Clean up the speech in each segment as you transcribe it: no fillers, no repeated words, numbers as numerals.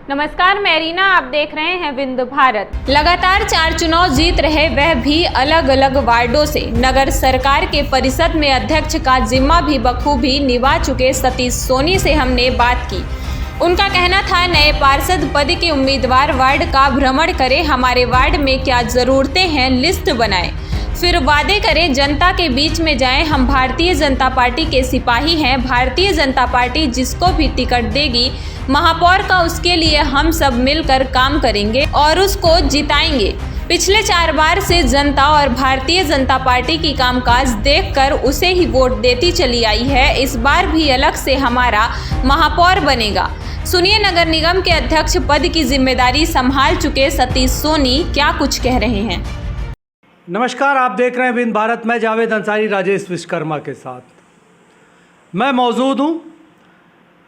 नमस्कार, मैं रीना, आप देख रहे हैं विंध्य भारत। लगातार 4 चुनाव जीत रहे, वह भी अलग अलग वार्डों से। नगर सरकार के परिषद में अध्यक्ष का जिम्मा भी बखूबी निभा चुके सतीश सोनी से हमने बात की। उनका कहना था, नए पार्षद पद के उम्मीदवार वार्ड का भ्रमण करें, हमारे वार्ड में क्या ज़रूरतें हैं लिस्ट बनाएं, फिर वादे करें, जनता के बीच में जाएं। हम भारतीय जनता पार्टी के सिपाही हैं। भारतीय जनता पार्टी जिसको भी टिकट देगी महापौर का, उसके लिए हम सब मिलकर काम करेंगे और उसको जिताएंगे। पिछले 4 बार से जनता और भारतीय जनता पार्टी की कामकाज देखकर उसे ही वोट देती चली आई है। इस बार भी अलग से हमारा महापौर बनेगा। सुनिए नगर निगम के अध्यक्ष पद की जिम्मेदारी संभाल चुके सतीश सोनी क्या कुछ कह रहे हैं। नमस्कार, आप देख रहे हैं विंध्य भारत। मैं जावेद अंसारी राजेश विश्वकर्मा के साथ मैं मौजूद हूं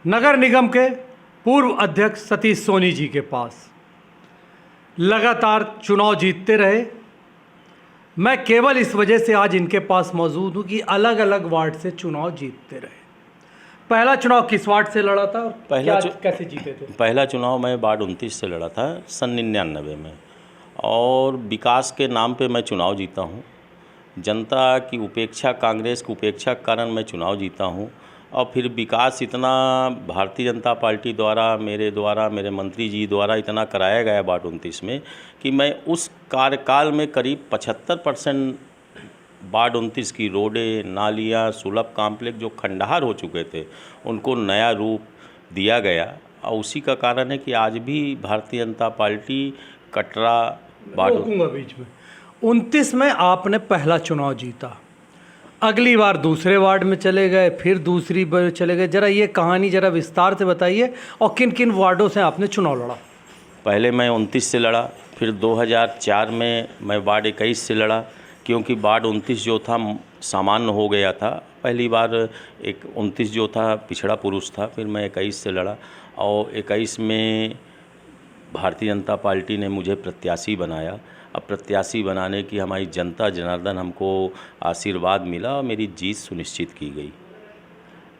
नगर निगम के पूर्व अध्यक्ष सतीश सोनी जी के पास। लगातार चुनाव जीतते रहे। मैं केवल इस वजह से आज इनके पास मौजूद हूं कि अलग अलग वार्ड से चुनाव जीतते रहे। पहला चुनाव किस वार्ड से लड़ा था और कैसे जीते थे? पहला चुनाव मैं वार्ड 29 से लड़ा था सन 99 में, और विकास के नाम पे मैं चुनाव जीता हूँ। जनता की उपेक्षा, कांग्रेस की उपेक्षा के कारण मैं चुनाव जीता हूँ। और फिर विकास इतना भारतीय जनता पार्टी द्वारा, मेरे मंत्री जी द्वारा इतना कराया गया वार्ड 29 में कि मैं उस कार्यकाल में करीब 75% वार्ड 29 की रोडें, नालियाँ, सुलभ कॉम्प्लेक्स जो खंडहर हो चुके थे उनको नया रूप दिया गया। और उसी का कारण है कि आज भी भारतीय जनता पार्टी कटरा रोकूंगा बीच में। 29 में आपने पहला चुनाव जीता, अगली बार दूसरे वार्ड में चले गए, फिर दूसरी बार चले गए। जरा ये कहानी जरा विस्तार से बताइए और किन किन वार्डों से आपने चुनाव लड़ा? पहले मैं 29 से लड़ा, फिर 2004 में मैं वार्ड 21 से लड़ा, क्योंकि वार्ड 29 जो था सामान्य हो गया था। पहली बार 29 जो था पिछड़ा पुरुष था, फिर मैं 21 से लड़ा और 21 में भारतीय जनता पार्टी ने मुझे प्रत्याशी बनाया। अब प्रत्याशी बनाने की हमारी जनता जनार्दन हमको आशीर्वाद मिला और मेरी जीत सुनिश्चित की गई।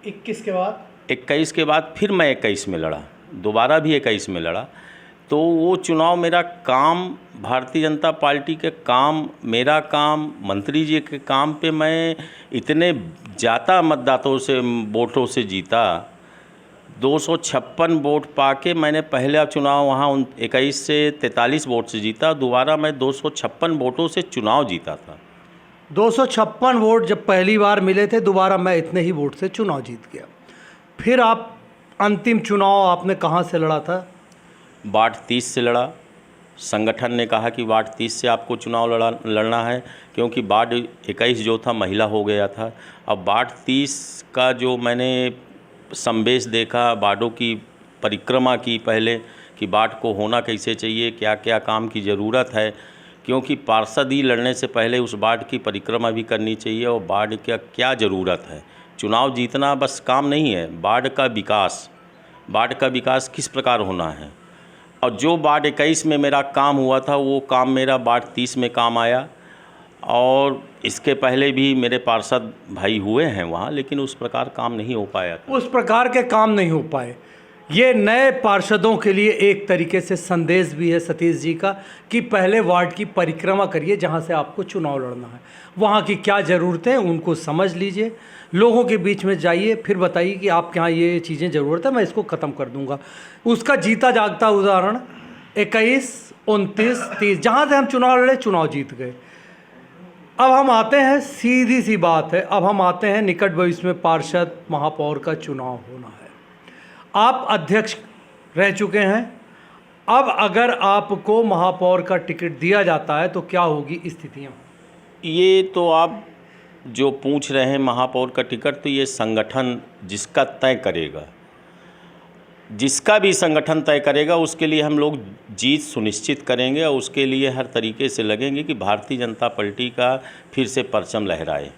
21 के बाद फिर मैं 21 में लड़ा, दोबारा भी 21 में लड़ा। तो वो चुनाव मेरा काम, भारतीय जनता पार्टी के काम, मेरा काम, मंत्री जी के काम पे मैं इतने ज़्यादा मतदाताओं से, वोटों से जीता। 256 वोट पाके मैंने पहला चुनाव वहाँ 21 से 43 वोट से जीता। दोबारा मैं 256 वोटों से चुनाव जीता था। 256 वोट जब पहली बार मिले थे, दोबारा मैं इतने ही वोट से चुनाव जीत गया। फिर आप अंतिम चुनाव आपने कहाँ से लड़ा था? वार्ड 30 से लड़ा। संगठन ने कहा कि वार्ड 30 से आपको चुनाव लड़ना है, क्योंकि वार्ड 21 जो था महिला हो गया था। अब वार्ड 30 का जो मैंने संदेश देखा, वार्डों की परिक्रमा की पहले कि वार्ड को होना कैसे चाहिए, क्या क्या काम की ज़रूरत है, क्योंकि पार्षद ही लड़ने से पहले उस वार्ड की परिक्रमा भी करनी चाहिए और वार्ड का क्या ज़रूरत है। चुनाव जीतना बस काम नहीं है, वार्ड का विकास किस प्रकार होना है। और जो वार्ड 21 में मेरा काम हुआ था, वो काम मेरा वार्ड 30 में काम आया। और इसके पहले भी मेरे पार्षद भाई हुए हैं वहाँ, लेकिन उस प्रकार काम नहीं हो पाया था। उस प्रकार के काम नहीं हो पाए। ये नए पार्षदों के लिए एक तरीके से संदेश भी है सतीश जी का कि पहले वार्ड की परिक्रमा करिए, जहाँ से आपको चुनाव लड़ना है, वहाँ की क्या ज़रूरतें हैं उनको समझ लीजिए, लोगों के बीच में जाइए, फिर बताइए कि आपके यहाँ ये चीज़ें ज़रूरत है, मैं इसको ख़त्म कर दूँगा। उसका जीता जागता उदाहरण 21, 29, 30 जहाँ से हम चुनाव लड़े, चुनाव जीत गए। अब हम आते हैं, सीधी सी बात है, अब हम आते हैं निकट भविष्य में पार्षद महापौर का चुनाव होना है। आप अध्यक्ष रह चुके हैं। अब अगर आपको महापौर का टिकट दिया जाता है तो क्या होगी स्थितियाँ? ये तो आप जो पूछ रहे हैं महापौर का टिकट, तो ये संगठन जिसका तय करेगा, जिसका भी संगठन तय करेगा, उसके लिए हम लोग जीत सुनिश्चित करेंगे और उसके लिए हर तरीके से लगेंगे कि भारतीय जनता पार्टी का फिर से परचम लहराए।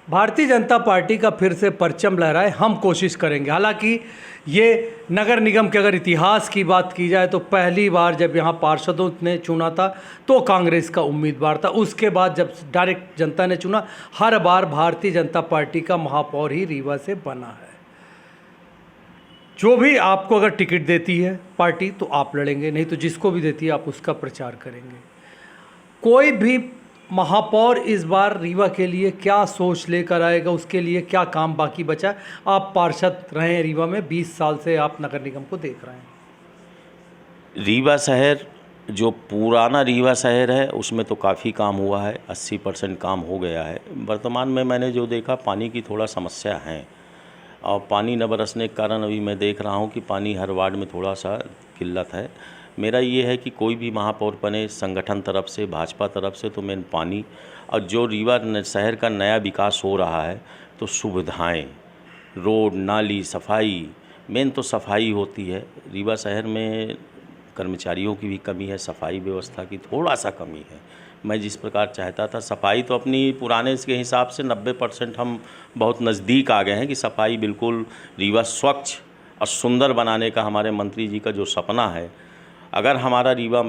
भारतीय जनता पार्टी का फिर से परचम लहराए, हम कोशिश करेंगे। हालांकि ये नगर निगम के अगर इतिहास की बात की जाए तो पहली बार जब यहाँ पार्षदों ने चुना था तो कांग्रेस का उम्मीदवार था। उसके बाद जब डायरेक्ट जनता ने चुना, हर बार भारतीय जनता पार्टी का महापौर ही रीवा से बना है। जो भी आपको अगर टिकट देती है पार्टी तो आप लड़ेंगे, नहीं तो जिसको भी देती है आप उसका प्रचार करेंगे। कोई भी महापौर इस बार रीवा के लिए क्या सोच लेकर आएगा, उसके लिए क्या काम बाकी बचा है। आप पार्षद रहे हैं रीवा में, 20 साल से आप नगर निगम को देख रहे हैं। रीवा शहर जो पुराना रीवा शहर है उसमें तो काफ़ी काम हुआ है, 80% काम हो गया है। वर्तमान में मैंने जो देखा पानी की थोड़ा समस्या है और पानी न बरसने के कारण अभी मैं देख रहा हूँ कि पानी हर वार्ड में थोड़ा सा किल्लत है। मेरा ये है कि कोई भी महापौर बने संगठन तरफ से, भाजपा तरफ से, तो मेन पानी और जो रीवा शहर का नया विकास हो रहा है तो सुविधाएं, रोड, नाली, सफाई, मेन तो सफाई होती है। रीवा शहर में कर्मचारियों की भी कमी है, सफाई व्यवस्था की थोड़ा सा कमी है। मैं जिस प्रकार चाहता था सफाई तो अपनी पुराने के हिसाब से 90% हम बहुत नज़दीक आ गए हैं कि सफाई बिल्कुल रीवा स्वच्छ और सुंदर बनाने का हमारे मंत्री जी का जो सपना है, अगर हमारा रीवा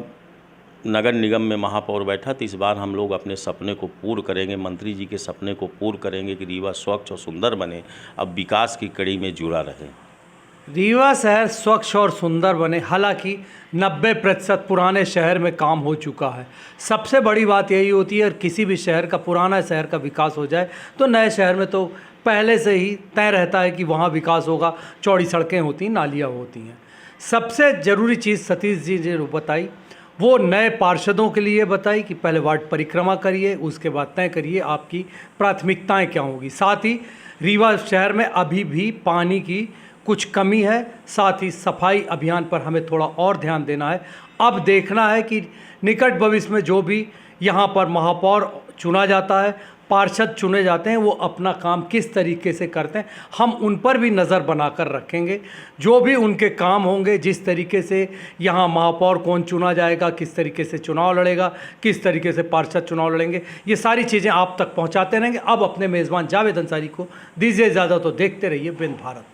नगर निगम में महापौर बैठा तो इस बार हम लोग अपने सपने को पूर्ण करेंगे, मंत्री जी के सपने को पूर्ण करेंगे कि रीवा स्वच्छ और सुंदर बने, अब विकास की कड़ी में जुड़ा रहे। रीवा शहर स्वच्छ और सुंदर बने। हालांकि 90% पुराने शहर में काम हो चुका है। सबसे बड़ी बात यही होती है, और किसी भी शहर का, पुराना शहर का विकास हो जाए तो नए शहर में तो पहले से ही तय रहता है कि वहाँ विकास होगा। चौड़ी सड़कें होती हैं, नालियाँ होती हैं। सबसे ज़रूरी चीज़ सतीश जी ने बताई, वो नए पार्षदों के लिए बताई कि पहले वार्ड परिक्रमा करिए, उसके बाद तय करिए आपकी प्राथमिकताएं क्या होगी। साथ ही रीवा शहर में अभी भी पानी की कुछ कमी है, साथ ही सफाई अभियान पर हमें थोड़ा और ध्यान देना है। अब देखना है कि निकट भविष्य में जो भी यहाँ पर महापौर चुना जाता है, पार्षद चुने जाते हैं, वो अपना काम किस तरीके से करते हैं, हम उन पर भी नज़र बनाकर रखेंगे। जो भी उनके काम होंगे, जिस तरीके से यहाँ महापौर कौन चुना जाएगा, किस तरीके से चुनाव लड़ेगा, किस तरीके से पार्षद चुनाव लड़ेंगे, ये सारी चीज़ें आप तक पहुँचाते रहेंगे। अब अपने मेज़बान जावेद अंसारी को दीजिए इजाज़त, तो देखते रहिए विंध्य भारत।